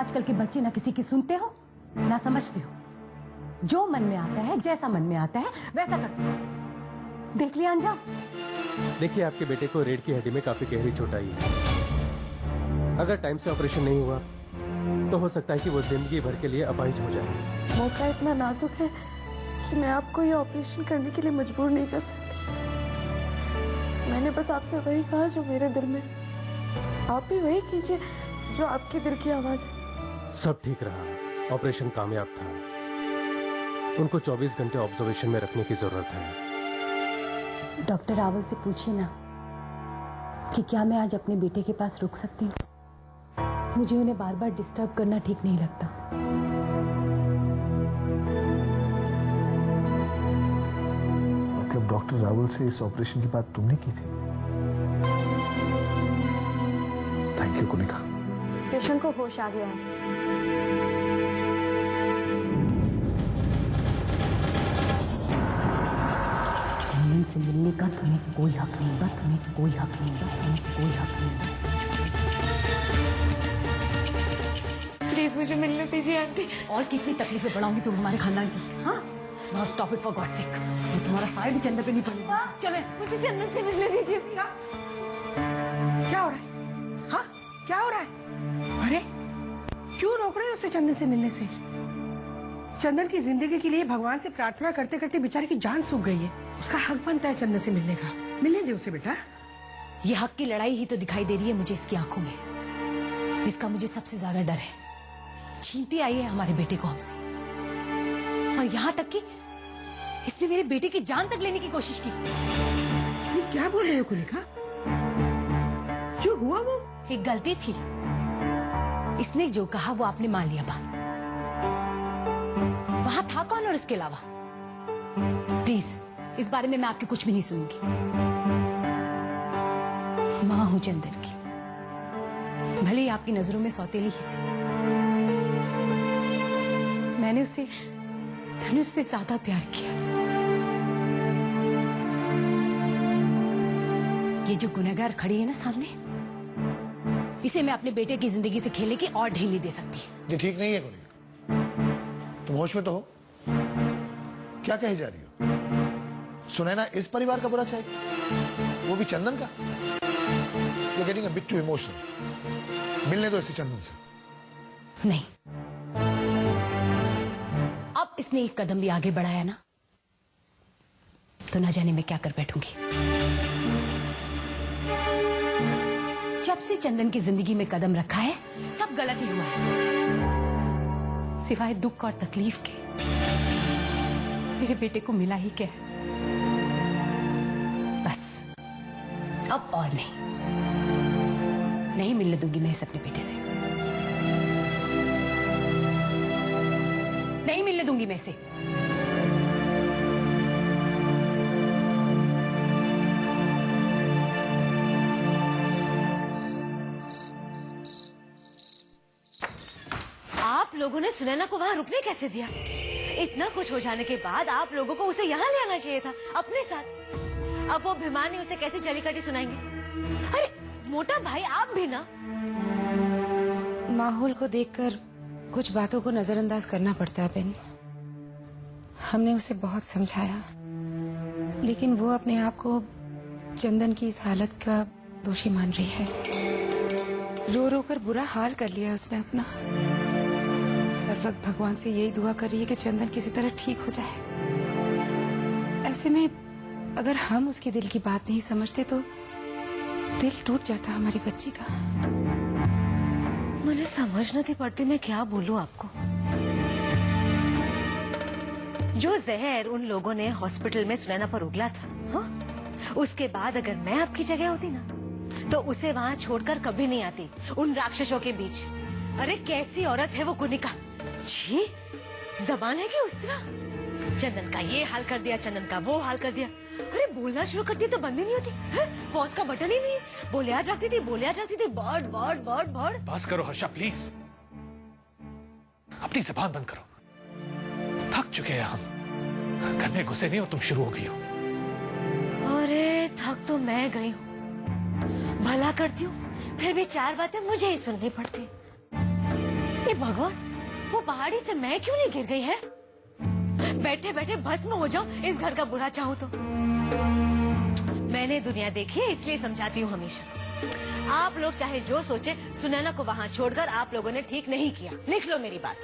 आजकल के बच्चे ना किसी की सुनते हो ना समझते हो, जो मन में आता है, जैसा मन में आता है वैसा करते हो। देख लिया अंजाम। देखिए, आपके बेटे को रीढ़ की हड्डी में काफी गहरी चोट आई है। अगर टाइम से ऑपरेशन नहीं हुआ तो हो सकता है कि वो जिंदगी भर के लिए अपाहिज हो जाए। मौका इतना नाजुक है कि मैं आपको ये ऑपरेशन करने के लिए मजबूर नहीं कर सकती। मैंने बस आपसे वही कहा जो मेरे दिल में, आप भी वही कीजिए जो आपके दिल की आवाज है। सब ठीक रहा, ऑपरेशन कामयाब था। उनको 24 घंटे ऑब्जर्वेशन में रखने की जरूरत है। डॉक्टर रावल से पूछिए ना कि क्या मैं आज अपने बेटे के पास रुक सकती हूँ। मुझे उन्हें बार बार डिस्टर्ब करना ठीक नहीं लगता। मतलब डॉक्टर रावल से इस ऑपरेशन की बात तुमने की थी? Thank you Kunika. पेशेंट को होश आ गया है। से मिलने का तुम्हें कोई हक नहीं बा, तुम्हें कोई हक नहीं बा, तुम्हें कोई हक नहीं बा। प्लीज मुझे मिलने दीजिए आंटी। और कितनी तकलीफें बढ़ाऊंगी तुम हमारे खानदान की? हाँ, now stop it for God sake. ये तुम्हारा साइड भी चंदन पे नहीं पड़ेगा। चलो मुझे चंदन से मिलने दीजिए। क्या हो रहा है? हाँ, क्या हो रहा है? अरे क्यों रोक रहे हैं उसे चंदन से मिलने से? चंदन की जिंदगी के लिए भगवान से प्रार्थना करते करते बेचारे की जान सूख गई है। उसका हक बनता है चंदन से मिलने का। मिलने दे उसे बेटा। ये हक की लड़ाई ही तो दिखाई दे रही है मुझे इसकी आंखों में, जिसका मुझे सबसे ज्यादा डर है। छीनती आई है हमारे बेटे को हमसे, और यहाँ तक कि इसने मेरे बेटे की जान तक लेने की कोशिश की। ये क्या बोल रहे हो कुनिका? जो हुआ वो एक गलती थी। इसने जो कहा वो आपने मान लिया बात। वहां था कौन और इसके अलावा? प्लीज इस बारे में मैं आपकी कुछ भी नहीं सुनूंगी। मां हूं चंदन की, भले ही आपकी नजरों में सौतेली ही से। मैंने उसे धनुष से ज्यादा प्यार किया। ये जो गुनहगार खड़ी है ना सामने, इसे मैं अपने बेटे की जिंदगी से खेलने की और ढील नहीं दे सकती। ये ठीक नहीं है कुनिका। तुम होश में तो हो? क्या कही जा रही हो? सुनैना इस परिवार का बुरा चाहिए, वो भी चंदन का? You're getting a bit too emotional. मिलने दो इसे चंदन से। नहीं, अब इसने एक कदम भी आगे बढ़ाया ना, तो ना जाने मैं क्या कर बैठूंगी। जब से चंदन की जिंदगी में कदम रखा है, सब गलत ही हुआ है। सिवाय दुख और तकलीफ के मेरे बेटे को मिला ही क्या? बस अब और नहीं मिलने दूंगी मैं इसे अपने बेटे से। नहीं मिलने दूंगी मैं इसे। आप लोगों ने सुनैना को वहां रुकने कैसे दिया? इतना कुछ हो जाने के बाद आप लोगों को उसे यहाँ ले आना चाहिए था अपने साथ। अब वो भिमानी उसे कैसे चली कटी सुनाएंगे? अरे मोटा भाई आप भी ना। माहौल को देखकर कुछ बातों को नजरअंदाज करना पड़ता है बेन। हमने उसे बहुत समझाया, लेकिन वो अपने आप को चंदन की इस हालत का दोषी मान रही है। रो रो कर बुरा हाल कर लिया उसने अपना। हर वक्त भगवान से यही दुआ कर रही है कि चंदन किसी तरह ठीक हो जाए। ऐसे में अगर हम उसके दिल की बात नहीं समझते तो दिल टूट जाता हमारी बच्ची का। मुझे समझ नहीं पड़ती मैं क्या बोलूं आपको। जो जहर उन लोगों ने हॉस्पिटल में सुनैना पर उगला था, हाँ? उसके बाद अगर मैं आपकी जगह होती ना, तो उसे वहां छोड़कर कभी नहीं आती उन राक्षसों के बीच। अरे कैसी औरत है वो कुनिका। छी, जबान है कि उस तरह। चंदन का ये हाल कर दिया, चंदन का वो हाल कर दिया। अरे बोलना शुरू करती तो बंद ही नहीं होती है? पॉज का बटन ही नहीं है। बोले आज रखती थी बर्ड बर्ड बर्ड बर्ड। बस करो हर्षा प्लीज, अपनी जबान बंद करो। थक चुके हैं हम। घर में घुसे नहीं हो तुम शुरू हो गई हो। अरे थक तो मैं गई हूँ, भला करती हूँ, फिर भी चार बातें मुझे ही सुननी पड़ती। हे भगवान, वो पहाड़ी से मैं क्यों नहीं गिर गई है? बैठे बैठे भस्म हो जाऊं इस घर का बुरा चाहूं तो। मैंने दुनिया देखी है, इसलिए समझाती हूँ हमेशा। आप लोग चाहे जो सोचे, सुनैना को वहाँ छोड़कर आप लोगों ने ठीक नहीं किया। लिख लो मेरी बात।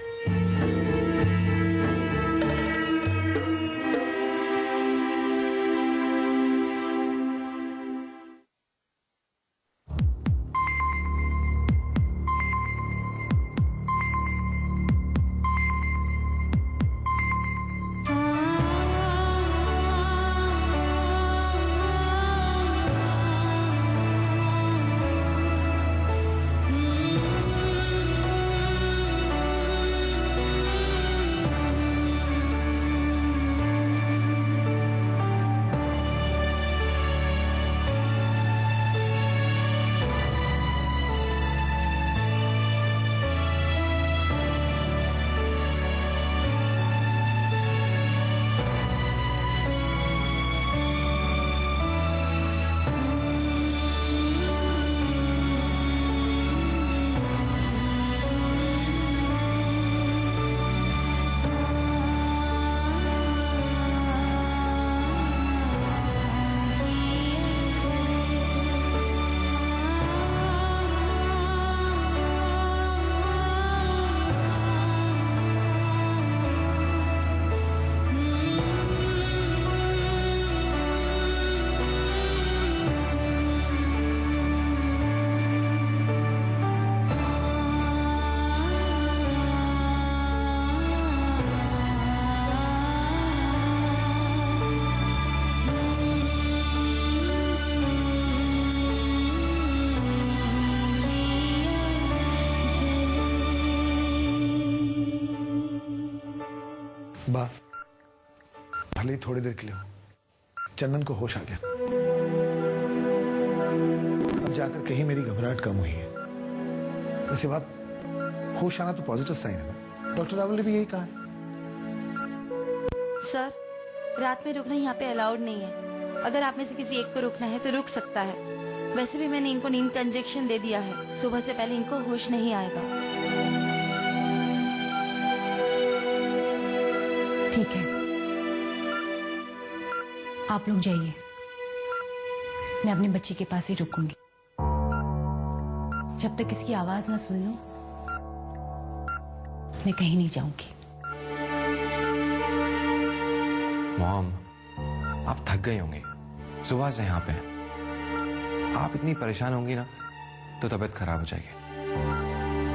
बा, भले ही थोड़ी देर के लिए हो, चंदन को होश आ गया। अब जाकर कहीं मेरी घबराहट कम हुई है। वैसे बात, होश आना तो पॉजिटिव साइन है। डॉक्टर रावल ने भी यही कहा है। सर, रात में रुकना यहाँ पे अलाउड नहीं है। अगर आप में से किसी एक को रुकना है तो रुक सकता है। वैसे भी मैंने इनको नींद का इंजेक्शन दे दिया है। सुबह से पहले इनको होश नहीं आएगा। ठीक है, आप लोग जाइए, मैं अपने बच्चे के पास ही रुकूंगी। जब तक इसकी आवाज ना सुन लूं, मैं कहीं नहीं जाऊंगी। मॉम, आप थक गई होंगी, सुबह से यहाँ पे हैं। आप इतनी परेशान होंगी ना तो तबीयत खराब हो जाएगी।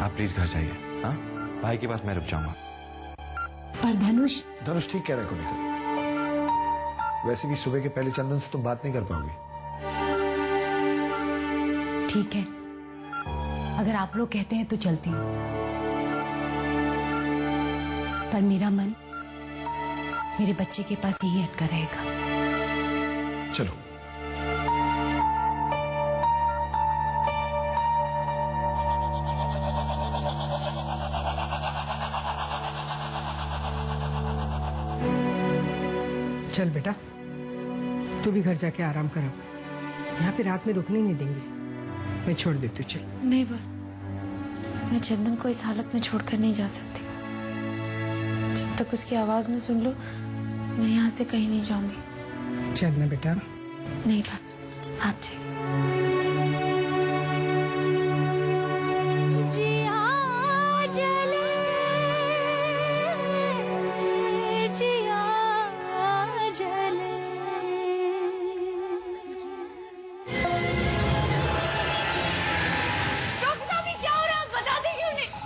आप प्लीज घर जाइए। हाँ, भाई के पास मैं रुक जाऊंगा। पर धनुष ठीक कह रहे को निकल। वैसे भी सुबह के पहले चंदन से तुम बात नहीं कर पाओगे। ठीक है, अगर आप लोग कहते हैं तो चलती हूँ, पर मेरा मन मेरे बच्चे के पास यही अटका रहेगा। चलो। चल बेटा, तू भी घर जाके आराम कर। यहाँ पे रात में रुकने नहीं देंगे। मैं छोड़ देती हूँ, चल। नहीं बा, मैं चंदन को इस हालत में छोड़कर नहीं जा सकती। जब तक उसकी आवाज न सुन लो, मैं यहाँ से कहीं नहीं जाऊंगी। चल ना बेटा। नहीं बा, आप जाइए।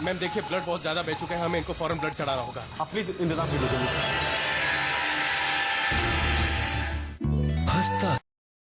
मैम देखिए, ब्लड बहुत ज्यादा बह चुका है, हमें इनको फौरन ब्लड चढ़ाना होगा। आप प्लीज इंतजाम कीजिए।